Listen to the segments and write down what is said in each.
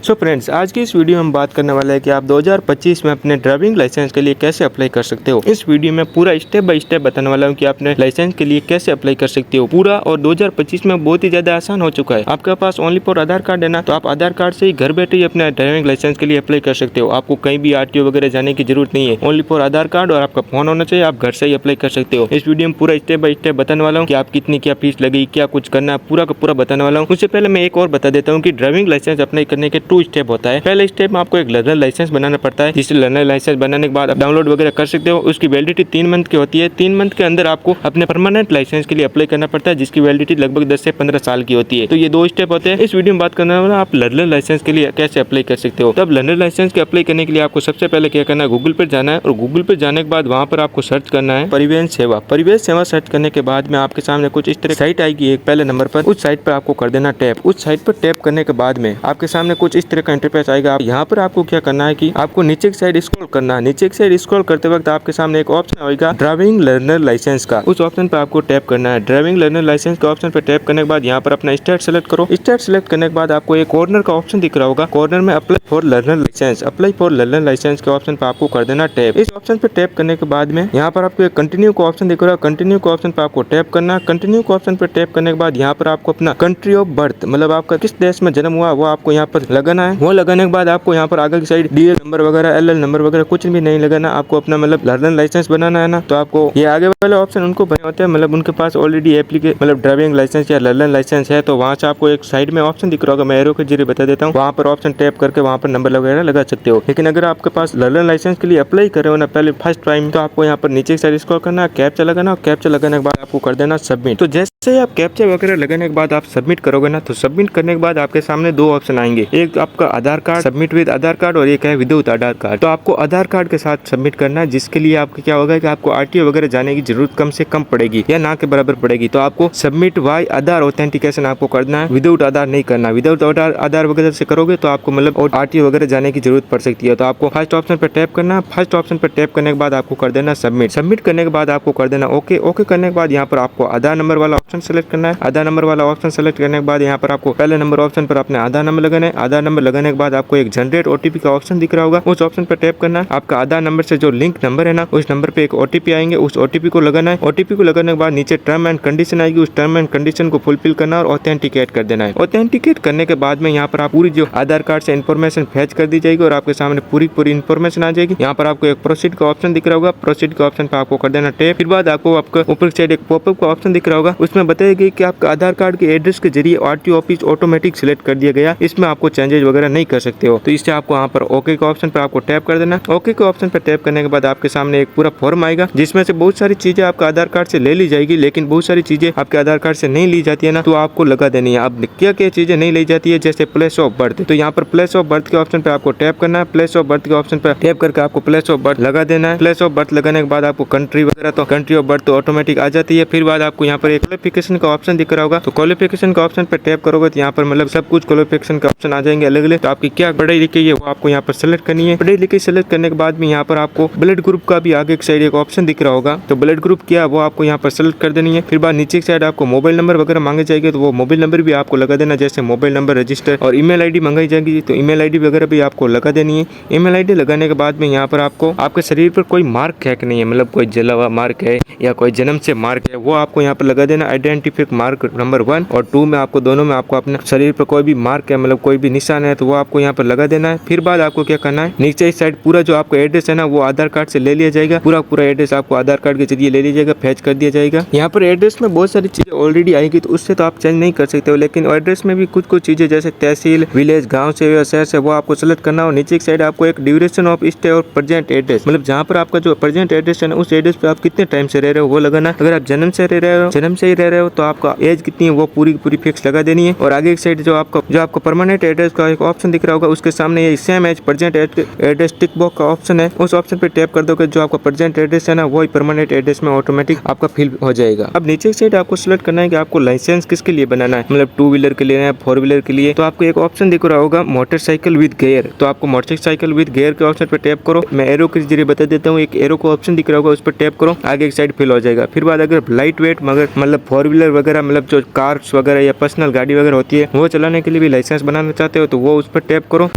So friends, आज की इस वीडियो में हम बात करने वाले हैं कि आप 2025 में अपने ड्राइविंग लाइसेंस के लिए कैसे अप्लाई कर सकते हो। इस वीडियो में पूरा स्टेप बाय स्टेप बताने वाला हूं कि आपने लाइसेंस के लिए कैसे अप्लाई कर सकते हो पूरा। और 2025 में बहुत ही ज्यादा आसान हो चुका है। आपके पास ओनली फॉर आधार कार्ड है ना, तो आप आधार कार्ड से ही घर बैठे ही अपने ड्राइविंग लाइसेंस के लिए अप्लाई कर सकते हो। आपको कहीं भी आरटीओ वगैरह जाने की जरूरत नहीं है। ओनली फॉर आधार कार्ड और आपका फोन होना चाहिए, आप घर से ही अप्लाई कर सकते हो। इस वीडियो में पूरा स्टेप बाय स्टेप बताने वाला हूँ कि आप कितनी क्या फीस लगेगी, क्या कुछ करना है, पूरा का पूरा बताने वाला हूँ। उससे पहले मैं एक और बता देता हूँ कि ड्राइविंग लाइसेंस अप्लाई करने के 2 स्टेप होता है। पहले स्टेप में आपको एक लर्नर लाइसेंस बनाना पड़ता है, जिससे लर्नर लाइसेंस बनाने के बाद आप डाउनलोड वगैरह कर सकते हो। उसकी वैलिडिटी 3 मंथ की होती है। 3 मंथ के अंदर आपको अपने परमानेंट लाइसेंस के लिए अप्लाई करना पड़ता है, जिसकी वैलिडिटी लगभग 10 से 15 साल की होती है। तो ये 2 स्टेप होते हैं। इस वीडियो में बात करने वाला आप लर्नर लाइसेंस के लिए कैसे अप्लाई कर सकते हो। तब लर्नर लाइसेंस के अप्लाई करने के लिए आपको सबसे पहले क्या करना है, गूगल पर जाना है और गूगल पर जाने के बाद वहाँ पर आपको सर्च करना है परिवहन सेवा। परिवहन सेवा सर्च करने के बाद में आपके सामने कुछ इस तरह साइट आएगी एक पहले नंबर पर। उस साइट पर आपको कर देना टैप। उस साइट पर टैप करने के बाद में आपके सामने कुछ इस तरह का इंटरफेस आएगा। यहाँ पर आपको क्या करना है कि आपको नीचे की साइड स्क्रॉल करना है। नीचे की साइड स्क्रॉल करते वक्त आपके सामने एक ऑप्शन आएगा ड्राइविंग लर्नर लाइसेंस का। उस ऑप्शन पर आपको टैप करना है। ड्राइविंग लर्नर लाइसेंस के ऑप्शन पर टैप करने के बाद यहाँ पर अपना स्टेट सेलेक्ट करो। स्टेट सेलेक्ट करने के बाद आपको एक कॉर्नर का ऑप्शन दिख रहा होगा। कॉर्नर में apply for learner licence. Apply for learner licence के ऑप्शन पर आपको कर देना टैप। इस ऑप्शन पर टैप करने के बाद में यहाँ पर आपको एक कंटिन्यू का ऑप्शन दिख रहा है। कंटिन्यू के ऑप्शन पर आपको टैप करना है। कंटिन्यू के ऑप्शन पर टैप करने के बाद यहाँ पर आपको अपना कंट्री ऑफ बर्थ, मतलब आपका किस देश में जन्म हुआ वो आपको यहाँ पर लगाना है। वो लगाने के बाद आपको यहाँ पर आगे की साइड डीएल नंबर वगैरह एलएल नंबर वगैरह कुछ भी नहीं लगाना। आपको अपना मतलब लर्नर लाइसेंस बनाना है ना, तो आपको ये आगे वाले ऑप्शन उनको बने होते हैं, मतलब उनके पास ऑलरेडी एप्लीके मतलब ड्राइविंग लाइसेंस या लर्नर लाइसेंस है। तो वहाँ से आपको एक साइड में ऑप्शन दिख रहा होगा, मैं एरो के जरिए बता देता हूँ। वहाँ पर ऑप्शन टैप करके वहाँ पर नंबर वगैरह लगा सकते हो। लेकिन अगर आपके पास लर्नर लाइसेंस के लिए अप्लाई कर रहे हो ना पहले फर्स्ट टाइम, तो आपको यहाँ पर नीचे की साइड स्क्रॉल करना है, कैप्चा लगाना। कैप्चा लगाने के बाद आपको कर देना सबमिट। तो जैसे आप कैप्चा वगैरह लगाने के बाद आप सबमिट करोगे ना, तो सबमिट करने के बाद आपके सामने 2 ऑप्शन आएंगे। एक आपका Aadhaar card submit with Aadhaar card और एक है विदाउट आधार कार्ड। तो आपको आधार कार्ड के साथ सबमिट करना है, जिसके लिए आपको क्या होगा कि आपको आरटीओ वगैरह जाने की जरूरत कम से कम पड़ेगी या ना के बराबर पड़ेगी। तो आपको सबमिट वाई आधार ऑथेंटिकेशन आपको करना है, विदाउट आधार नहीं करना। विदाउट आधार वगैरह से करोगे तो आपको मतलब आरटीओ वगैरह जाने की जरूरत पड़ सकती है। तो आपको फर्स्ट ऑप्शन पर टैप करना है। फर्स्ट ऑप्शन पर टैप करने के बाद आपको कर देना सबमिट। सबमिट करने के बाद आपको कर देना ओके। ओके करने के बाद यहाँ पर आपको आधार नंबर वाला ऑप्शन सेलेक्ट करना है। आधार नंबर वाला ऑप्शन सेलेक्ट करने के बाद यहाँ पर आपको पहले नंबर ऑप्शन पर अपने आधार नंबर लगाना है। आधार नंबर लगाने के बाद आपको एक जनरेट ओटीपी का ऑप्शन दिख रहा होगा, उस ऑप्शन पर टैप करना है। आपका आधार नंबर से जो लिंक नंबर है ना, उस नंबर पे एक ओटीपी आएंगे, उस ओटीपी को लगाना है। ओटीपी को लगाने के बाद नीचे टर्म एंड कंडीशन आएगी, उस टर्म एंड कंडीशन को फुलफिल करना और ऑथेंटिकेट कर देना है। ऑथेंटिकेट करने के बाद में यहाँ पर आप पूरी जो आधार कार्ड से इन्फॉर्मेशन फैच कर दी जाएगी और आपके सामने पूरी इन्फॉर्मेशन आ जाएगी। यहाँ पर आपको एक प्रोसीड का ऑप्शन दिख रहा होगा, प्रोसीड के ऑप्शन पर आपको कर देना टैप। फिर बाद आपको आपका ऊपर साइड एक पॉपअप का ऑप्शन दिख रहा होगा, उसमें बताएगी कि आपका आधार कार्ड के एड्रेस के जरिए आरटीओ ऑफिस ऑटोमेटिक सिलेक्ट कर दिया गया, इसमें आपको चेंजेस वगैरह नहीं कर सकते हो। तो इससे आपको यहाँ पर ओके के ऑप्शन पर आपको टैप कर देना। ओके के ऑप्शन पर टैप करने के बाद आपके सामने एक पूरा फॉर्म आएगा, जिसमें से बहुत सारी चीजें आपका आधार कार्ड से ले ली जाएगी, लेकिन बहुत सारी चीजें आपके आधार कार्ड से नहीं ली जाती है ना, तो आपको लगा देनी है। अब क्या क्या चीजें नहीं ली जाती है, जैसे प्लेस ऑफ बर्थ। तो यहाँ पर प्लेस ऑफ बर्थ के ऑप्शन पर आपको टैप करना है। प्लेस ऑफ बर्थ के ऑप्शन पर टैप करके आपको प्लेस ऑफ बर्थ लगा देना है। प्लेस ऑफ बर्थ लगाने के बाद आपको कंट्री वगैरह तो कंट्री ऑफ बर्थ तो ऑटोमेटिक आ जाती है। फिर बाद आपको यहाँ पर एक क्वालिफिकेशन का ऑप्शन दिख रहा होगा, तो क्वालिफिकेशन का ऑप्शन पर टैप करोगे तो यहाँ पर मतलब सब कुछ क्वालिफिकेशन का ऑप्शन आ जाएंगे अलग अलग। तो आपकी क्या पढ़ाई लिखी है वो आपको यहाँ पर सेलेक्ट करनी है। पढ़ाई लिखी सेलेक्ट करने के बाद में यहाँ पर आपको ब्लड ग्रुप का भी आगे की साइड एक ऑप्शन दिख रहा होगा, तो ब्लड ग्रुप क्या वो आपको यहाँ पर सेलेक्ट कर देनी है। फिर बाद नीचे की साइड आपको मोबाइल नंबर वगैरह मांगे जाएंगे, तो वो मोबाइल नंबर भी आपको लगा देना, जैसे मोबाइल नंबर रजिस्टर और ईमेल आईडी मंगाई जाएगी, तो ईमेल आईडी वगैरह भी आपको लगा देनी है। ईमेल आईडी लगाने के बाद में यहाँ पर आपको आपके शरीर पर कोई मार्क है कि नहीं है, मतलब कोई जला हुआ मार्क है या कोई जन्म से मार्क है, वो आपको यहाँ पर लगा देना। आइडेंटिफिक मार्क नंबर 1 और 2 में आपको दोनों में आपको अपने शरीर पर कोई भी मार्क है, मतलब कोई भी निशान है, तो वो आपको यहाँ पर लगा देना है। फिर बाद आपको क्या करना है, नीचे इस साइड पूरा जो आपका एड्रेस है ना, वो आधार कार्ड से ले लिया जाएगा। पूरा एड्रेस आपको आधार कार्ड के जरिए ले लिया जाएगा, फैच कर दिया जाएगा। यहाँ पर एड्रेस में बहुत सारी चीजें ऑलरेडी आएगी, तो उससे तो आप चेंज नहीं कर सकते हो, लेकिन एड्रेस में भी कुछ चीजें जैसे तहसील, विलेज, गाँव से या शहर से, वो आपको सेलेक्ट करना हो। नीचे की साइड आपको एक ड्यूरेशन ऑफ स्टे और प्रेजेंट एड्रेस, मतलब जहाँ पर आपका जो प्रेजेंट एड्रेस है ना, उस एड्रेस पे आप कितने टाइम से रह रहे हो वो लगाना। अगर आप जन्म से ही रह रहे हो तो आपका एज कितनी है वो पूरी फिक्स लगा देनी है। और आगे की साइड जो आपका परमानेंट एड्रेस का एक ऑप्शन दिख रहा होगा, उसके सामने ये सेम एज प्रेजेंट एड्रेस टिक बॉक्स का ऑप्शन है, उस ऑप्शन पे टैप कर दोगे, जो आपका प्रेजेंट एड्रेस है ना वही परमानेंट एड्रेस में ऑटोमेटिक आपका फिल हो जाएगा। अब नीचे की साइड आपको सिलेक्ट करना है कि आपको लाइसेंस किसके लिए बनाना है, मतलब 2 व्हीलर के लिए है, 4 व्हीलर के लिए। तो आपको एक ऑप्शन दिख रहा होगा मोटरसाइकिल विद गियर, तो आपको मोटरसाइकिल विद गियर के ऑप्शन पे टैप करो। मैं एरो के जरिए बता देता हूँ, एक एरो का ऑप्शन दिख रहा होगा, उस पर टैप करो, आगे एक साइड फिल हो जाएगा। फिर बाद अगर लाइट वेट मतलब 4 व्हीलर वगैरह, मतलब जो कार्स वगैरह या पर्सनल गाड़ी वगैरह होती है, वो चलाने के लिए भी लाइसेंस बनाना चाहते हो तो वो उस पर टैप करो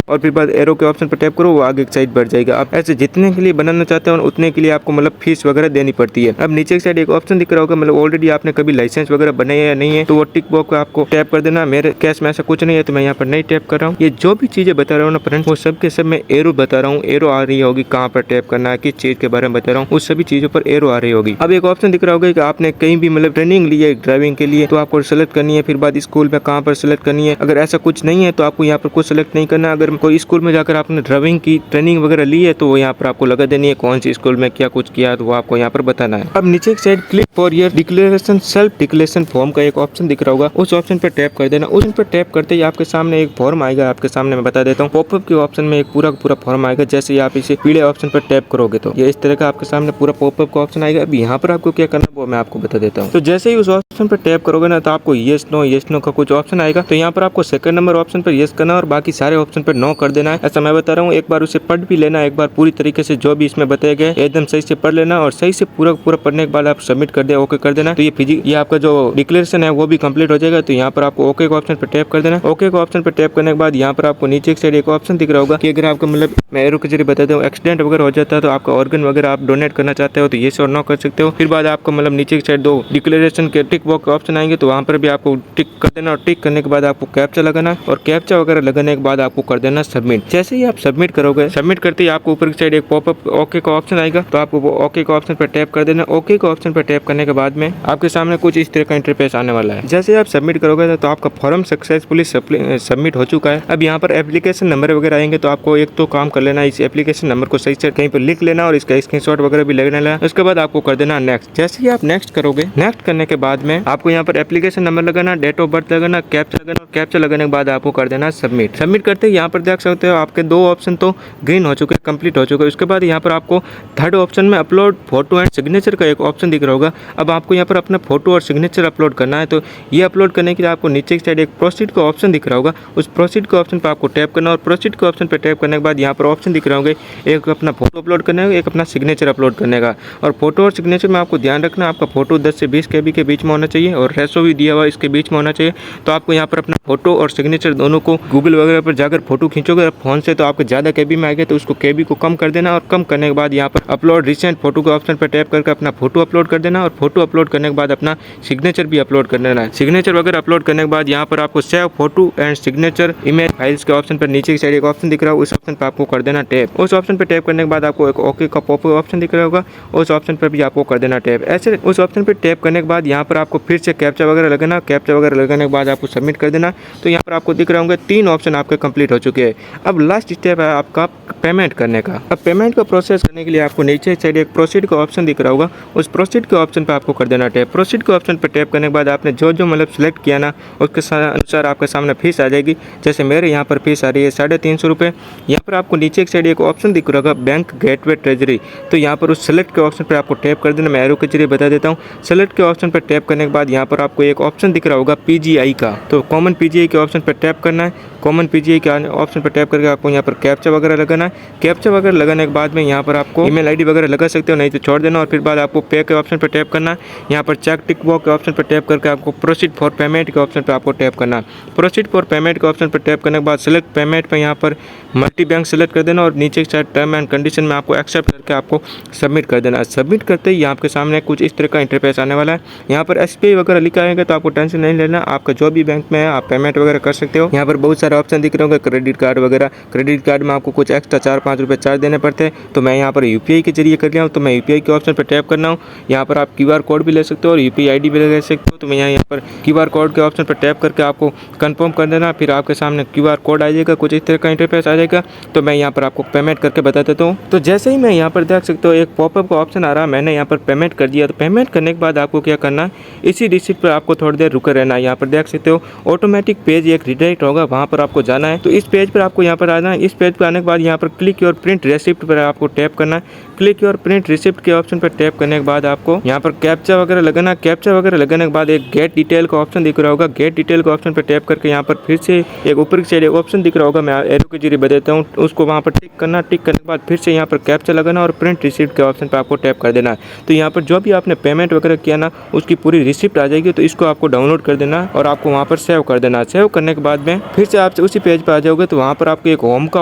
और फिर बाद एरो के ऑप्शन पर टैप करो, वो आगे की साइड बढ़ जाएगा। आप ऐसे जितने के लिए बनाना चाहते हो उतने के लिए आपको मतलब फीस वगैरह देनी पड़ती है। अब नीचे की साइड एक ऑप्शन दिख रहा होगा, मतलब ऑलरेडी आपने कभी लाइसेंस वगैरह बनाया या नहीं है, तो वो टिक बॉक्स को आपको टैप कर देना। मेरे केस में ऐसा कुछ नहीं है तो मैं यहाँ पर नहीं टैप कर रहा हूँ। ये जो भी चीजें बता रहा हूँ ना फ्रेंड्स, वो सब के सब मैं एरो बता रहा हूँ। एरो आ रही होगी कहाँ पर टैप करना है, किस चीज के बारे में बता रहा हूँ, उस सभी चीजों पर एरो आ रही होगी। अब एक ऑप्शन दिख रहा होगा कि आपने कहीं भी मतलब ट्रेनिंग ली है ड्राइविंग के लिए, तो आपको सेलेक्ट करनी है। फिर बाद स्कूल में कहाँ पर सेलेक्ट करनी है। अगर ऐसा कुछ नहीं है तो आपको यहाँ पर कुछ सेलेक्ट नहीं करना। अगर कोई स्कूल में जाकर आपने ड्राइविंग की ट्रेनिंग वगैरह ली है तो वो यहाँ पर आपको लगा देनी है कौन सी स्कूल में क्या कुछ किया, तो वो आपको यहाँ पर बताना है। अब नीचे की side click for your declaration self declaration form का एक ऑप्शन दिख रहा होगा, उस ऑप्शन पर टैप कर देना। उस पर टैप करते ही आपके सामने एक फॉर्म आएगा। आपके सामने मैं बता देता हूँ, पॉपअप के ऑप्शन में एक पूरा फॉर्म आएगा। जैसे ही आप इसे पीले ऑप्शन पर टैप करोगे तो ये इस तरह का आपके सामने पूरा पॉपअप का ऑप्शन आएगा। अब यहाँ पर आपको क्या करना है वो मैं आपको बता देता हूँ। तो जैसे ही उस ऑप्शन पर टैप करोगे ना तो आपको येस नो का कुछ ऑप्शन आएगा। तो यहाँ पर आपको सेकंड नंबर ऑप्शन पर येस करना और बाकी सारे ऑप्शन पर नो कर देना है। ऐसा मैं बता रहा हूँ, एक बार उसे पढ़ भी लेना, एक बार पूरी तरीके से जो भी इसमें बताया गया एकदम सही से पढ़ लेना और सही से पूरा पढ़ने के बाद आप सबमिट कर दे, ओके कर देना। तो ये आपका जो डिक्लेरेशन है वो भी कंप्लीट हो जाएगा। तो यहाँ पर आपको ओके के ऑप्शन पर टैप कर देना। ओके के ऑप्शन पर टैप करने के बाद यहाँ पर आपको नीचे की साइड एक ऑप्शन दिख रहा होगा कि अगर आपका मतलब मैं एरो के जरिए बताता हूँ एक्सीडेंट वगैरह हो जाता है तो आपका ऑर्गन वगैरह आप डोनेट करना चाहते हो तो ये और नो कर सकते हो। फिर बाद आपको मतलब नीचे की साइड दो डिक्लेरेशन के टिक बॉक्स ऑप्शन आएंगे तो वहाँ पर भी आपको टिक कर देना और टिक करने के बाद आपको कैप्चा लगाना और कैप्चा वगैरह लगाने के बाद आपको कर देना सबमिट। जैसे ही आप सबमिट करोगे, सबमिट करते ही आपको ऊपर की साइड एक पॉपअप ओके का ऑप्शन आएगा तो आपको वो ओके का ऑप्शन पर टैप कर देना। ओके का ऑप्शन पर टैप करने के बाद में आपके सामने कुछ इस तरह का इंटरफेस आने वाला है। जैसे आप सबमिट करोगे तो आपका फॉर्म सक्सेसफुली सबमिट हो चुका है। अब यहाँ पर एप्लीकेशन नंबर वगैरह आएंगे तो आपको एक तो काम कर लेना, इस एप्लीकेशन नंबर को सही से कहीं पर लिख लेना और इसका स्क्रीनशॉट वगैरह भी ले लेना। उसके बाद आपको कर देना नेक्स्ट। जैसे ही आप नेक्स्ट करोगे, नेक्स्ट करने के बाद में आपको यहाँ पर एप्लीकेशन नंबर लगाना, डेट ऑफ बर्थ लगाना, कैप्चा लगाना और कैप्चा लगाने के बाद आपको कर देना सबमिट। सबमिट करते ही यहाँ पर देख सकते हो आपके दो ऑप्शन तो ग्रीन हो चुके, कंप्लीट हो चुके। उसके बाद यहाँ पर आपको थर्ड ऑप्शन में अपलोड फोटो एंड सिग्नेचर का एक ऑप्शन दिख रहा होगा। अब आपको यहाँ पर अपना फोटो और सिग्नेचर अपलोड करना है। तो ये अपलोड करने के लिए आपको नीचे की साइड एक प्रोसीड का ऑप्शन दिख रहा होगा, उस प्रोसीड के ऑप्शन पर आपको टैप करना और प्रोसीड के ऑप्शन पर टैप करने के बाद यहाँ पर ऑप्शन दिख रहे होंगे, एक अपना फोटो अपलोड करने का, एक अपना सिग्नेचर अपलोड करने का। और फोटो और सिग्नेचर में आपको ध्यान रखना, आपका फोटो 10 से 20 KB के बीच में होना चाहिए और रेशो भी दिया हुआ इसके बीच में होना चाहिए। तो आपको यहाँ पर अपना फोटो और सिग्नेचर दोनों को गूगल वगैरह पर जाकर फोटो खींचोगे फोन से तो आपको ज़्यादा KB में आएगा, तो उसको KB को कम कर देना और कम करने के बाद यहाँ पर अपलोड रिसेंट फोटो के ऑप्शन पर टैप करके अपना फोटो अपलोड कर देना और फोटो अपलोड करने के बाद अपना सिग्नेचर भी अपलोड कर देना है। सिग्नेचर वगैरह अपलोड करने के बाद यहाँ पर आपको save photo and signature image files के ऑप्शन पर नीचे की साइड एक ऑप्शन दिख रहा है, उस ऑप्शन पर आपको कर देना टैप। उस ऑप्शन पर टैप करने के बाद आपको एक ओके का पॉपअप ऑप्शन दिख रहा होगा, उस ऑप्शन पर भी आपको कर देना टैप। ऐसे उस ऑप्शन पर टैप करने के बाद यहाँ पर आपको फिर से कैप्चा वगैरह लगाना, कैप्चा वगैरह लगाने के बाद आपको सबमिट कर देना। तो यहाँ पर आपको दिख रहा होंगे 3 ऑप्शन आपके कंप्लीट हो चुके हैं। अब लास्ट स्टेप है आपका पेमेंट करने का। अब पेमेंट का प्रोसेस करने के लिए आपको नीचे साइड एक प्रोसीड का ऑप्शन दिख रहा होगा, उस प्रोसीड के ऑप्शन पर आपको कर देना टैप। प्रोसीड के ऑप्शन पर टैप करने के बाद आपने जो मतलब सिलेक्ट किया ना उसके अनुसार आपके सामने फीस आ जाएगी। जैसे मेरे यहाँ पर फीस आ रही है 350 रुपये। यहाँ पर आपको नीचे एक साइड एक ऑप्शन दिख रहा होगा बैंक गेटवे ट्रेजरी, तो यहाँ पर उस सेलेक्ट के ऑप्शन पर आपको टैप कर देना। मैं एरो के जरिए बता देता हूँ। सेलेक्ट के ऑप्शन पर टैप करने के बाद यहाँ पर आपको एक ऑप्शन दिख रहा होगा PGI का, तो कॉमन PGI के ऑप्शन पर टैप करना है। कॉमन PGI के ऑप्शन पर टैप करके आपको यहाँ पर कैप्चा वगैरह लगाना है। कैप्चा वगैरह लगाने के बाद में यहाँ पर आपको ईमेल ID वगैरह लगा सकते हो, नहीं तो छोड़ देना। और फिर बाद आपको पे के ऑप्शन पर टैप करना है। यहाँ पर चेक टिक बॉक्स के ऑप्शन पर टैप करके आपको प्रोसीड फॉर पेमेंट के ऑप्शन पर आपको टैप करना है। प्रोसीड फॉर पेमेंट के ऑप्शन पर टैप करने के बाद सिलेक्ट पेमेंट पर यहाँ पर मल्टी बैंक सेलेक्ट कर देना और नीचे के टर्म एंड कंडीशन में आपको एक्सेप्ट करके आपको सबमिट कर देना। सबमिट करते ही आपके सामने कुछ इस तरह का इंटरफेस आने वाला है। यहाँ पर SBI वगैरह लिखा आएगा तो आपको टेंशन नहीं लेना, आपका जो भी बैंक में है आप पेमेंट वगैरह कर सकते हो। यहाँ पर बहुत सारे ऑप्शन दिख रहे होंगे, क्रेडिट कार्ड वगैरह। क्रेडिट कार्ड में आपको कुछ एक्स्ट्रा 4-5 रुपये चार्ज देने पड़ते हैं, तो मैं यहाँ पर UPI के जरिए कर लिया हूँ, तो मैं UPI के ऑप्शन पर टैप करना हूँ। यहाँ पर आप QR कोड भी ले सकते हो और UPI ID भी ले सकते हो। तो मैं यहाँ पर QR कोड के ऑप्शन पर टैप करके आपको कंफर्म कर देना, फिर आपके सामने QR कोड आ जाएगा, कुछ इस तरह का इंटरफेस आ जाएगा। तो मैं यहाँ पर आपको पेमेंट करके बता देता हूँ। तो जैसे ही मैं यहाँ पर देख सकते हो एक पॉपअप का ऑप्शन आ रहा है, मैंने यहाँ पर पेमेंट कर दिया। तो पेमेंट करने के बाद आपको क्या करना है, इसी रिसीट पर आपको थोड़ी देर रुके रहना है। यहाँ पर देख सकते हो ऑटोमेटिक पेज एक रिडायरेक्ट होगा, वहाँ पर आपको जाना है। तो इस पेज पर आपको यहाँ पर आना है। इस पेज पर आने के बाद यहाँ पर क्लिक योर प्रिंट रिसिप्ट पर आपको टैप करना है। क्लिक योर प्रिंट रिसिप्ट के ऑप्शन पर टैप करने के बाद आपको यहाँ पर कैप्चा वगैरह लगाना। कैप्चा वगैरह लगाने के बाद एक गेट डिटेल का ऑप्शन दिख रहा होगा, गेट डिटेल का ऑप्शन पर टैप करके यहाँ पर फिर से एक ऊपर की साइड एक ऑप्शन दिख रहा होगा, मैं एरो के जरिए बता देता हूँ, उसको वहाँ पर टिक करना, टिक करने के बाद फिर से यहाँ पर कैप्चा लगाना और प्रिंट रिसिप्ट के ऑप्शन पर आपको टैप कर देना है। तो यहाँ पर जो भी आपने पेमेंट वगैरह किया ना उसकी पूरी रिसिप्ट आ जाएगी। तो इसको आपको डाउनलोड कर देना और आपको वहाँ पर सेव कर देना। सेव करने के बाद में फिर से आप उसी पेज पर आ जाओगे तो वहाँ पर आपको एक होम का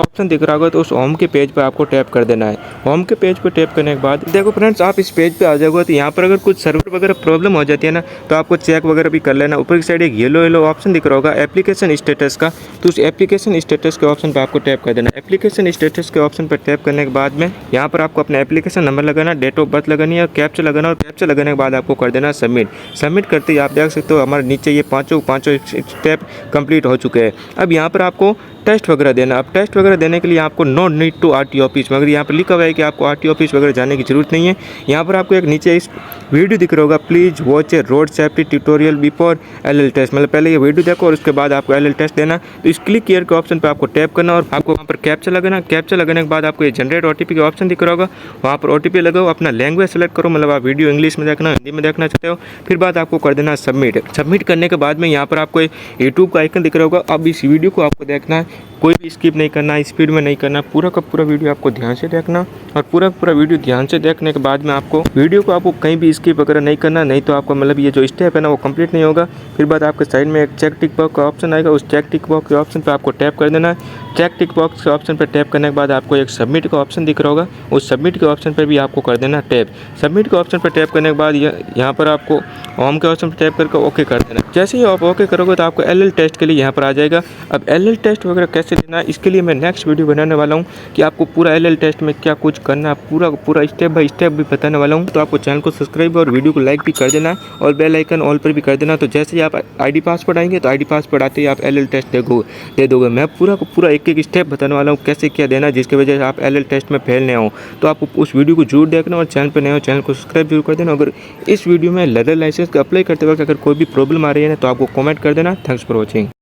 ऑप्शन दिख रहा होगा, तो उस होम के पेज पर आपको टैप कर देना है। होम के पेज पर टैप करने के बाद देखो फ्रेंड्स, आप इस पेज पे आ जाओगे तो यहाँ पर अगर कुछ सर्वर वगैरह प्रॉब्लम हो जाती है ना तो आपको चेक वगैरह भी कर लेना। ऊपर की साइड एक येलो ऑप्शन दिख रहा होगा एप्लीकेशन स्टेटस का, तो उस एप्लीकेशन स्टेटस के ऑप्शन पर आपको टैप कर देना। एप्लीकेशन स्टेटस के ऑप्शन पर टैप करने के बाद में यहाँ पर आपको अपना एप्लीकेशन नंबर लगाना, डेट ऑफ बर्थ लगानी है, कैप्चा लगाना और कैप्चा लगाने के बाद आपको कर देना सबमिट। सबमिट करते ही आप देख सकते हो हमारे नीचे ये पाँचों स्टेप कंप्लीट हो चुके हैं। अब यहाँ पर आपको टेस्ट वगैरह देना। अब टेस्ट वगैरह देने के लिए आपको no need to RTO office, मगर यहाँ पर लिखा हुआ है कि आपको आरटीओ ऑफिस वगैरह जाने की जरूरत नहीं है। यहाँ पर आपको एक नीचे इस वीडियो दिख रहा होगा, please watch a road safety tutorial before LL test, मतलब पहले ये वीडियो देखो और उसके बाद आपको एलएल टेस्ट देना। तो इस क्लिक हियर के ऑप्शन पर आपको टैप करना और आपको वहाँ पर कैप्चा लगाना। कैप्चा लगाने के बाद आपको ये जनरेट ओटीपी का ऑप्शन दिख रहा होगा, वहाँ पर ओटीपी लगाओ, अपना लैंग्वेज सेलेक्ट करो, मतलब आप वीडियो इंग्लिश में देखना, हिंदी में देखना चाहते हो, फिर बाद आपको कर देना सबमिट। सबमिट करने के बाद में यहाँ पर आपको यूट्यूब का आइकन दिख रहा होगा। अब इस वीडियो को आपको देखना है, कोई भी स्किप नहीं करना, स्पीड में नहीं करना, पूरा का पूरा वीडियो आपको ध्यान से देखना। और पूरा का पूरा वीडियो ध्यान से देखने के बाद में आपको वीडियो को आपको कहीं भी स्किप वगैरह नहीं करना, नहीं तो आपको मतलब ये जो स्टेप है ना वो कंप्लीट नहीं होगा। फिर बाद आपके साइड में एक चेक टिक बॉक्स का ऑप्शन आएगा, उस चेक टिक बॉक्स के ऑप्शन पर आपको टैप कर देना है। चेक टिक बॉक्स के ऑप्शन पर टैप करने के बाद आपको एक सबमिट का ऑप्शन दिख रहा होगा, उस सबमिट के ऑप्शन पर भी आपको कर देना टैप। सबमिट के ऑप्शन पर टैप करने के बाद यहाँ पर आपको होम के ऑप्शन पर टैप करके ओके कर देना। जैसे ही आप ओके करोगे तो आपको एलएल टेस्ट के लिए यहाँ पर आ जाएगा। अब एलएल टेस्ट वगैरह कैसे देना है इसके लिए मैं नेक्स्ट वीडियो बनाने वाला हूँ कि आपको पूरा एलएल टेस्ट में क्या कुछ करना है, पूरा स्टेप बाय स्टेप भी बताने वाला हूँ। तो आपको चैनल को सब्सक्राइब और वीडियो को लाइक भी कर देना और बेल आइकन ऑल पर भी कर देना। तो जैसे ही आप आईडी पासवर्ड आएंगे तो आईडी पासवर्ड आते ही आप एलएल टेस्ट दे दोगे। मैं पूरा एक स्टेप बताने वाला हूँ कैसे क्या देना है, जिसकी वजह से आप एलएल टेस्ट में फेल नहीं हो। तो आप उस वीडियो को जरूर देखना और चैनल पर नए हो चैनल को सब्सक्राइब जरूर कर देना। अगर इस वीडियो में लर्नर लाइसेंस का अप्लाई करते वक्त अगर कोई भी प्रॉब्लम आ रही है ना तो आपको कमेंट कर देना। Thanks for watching.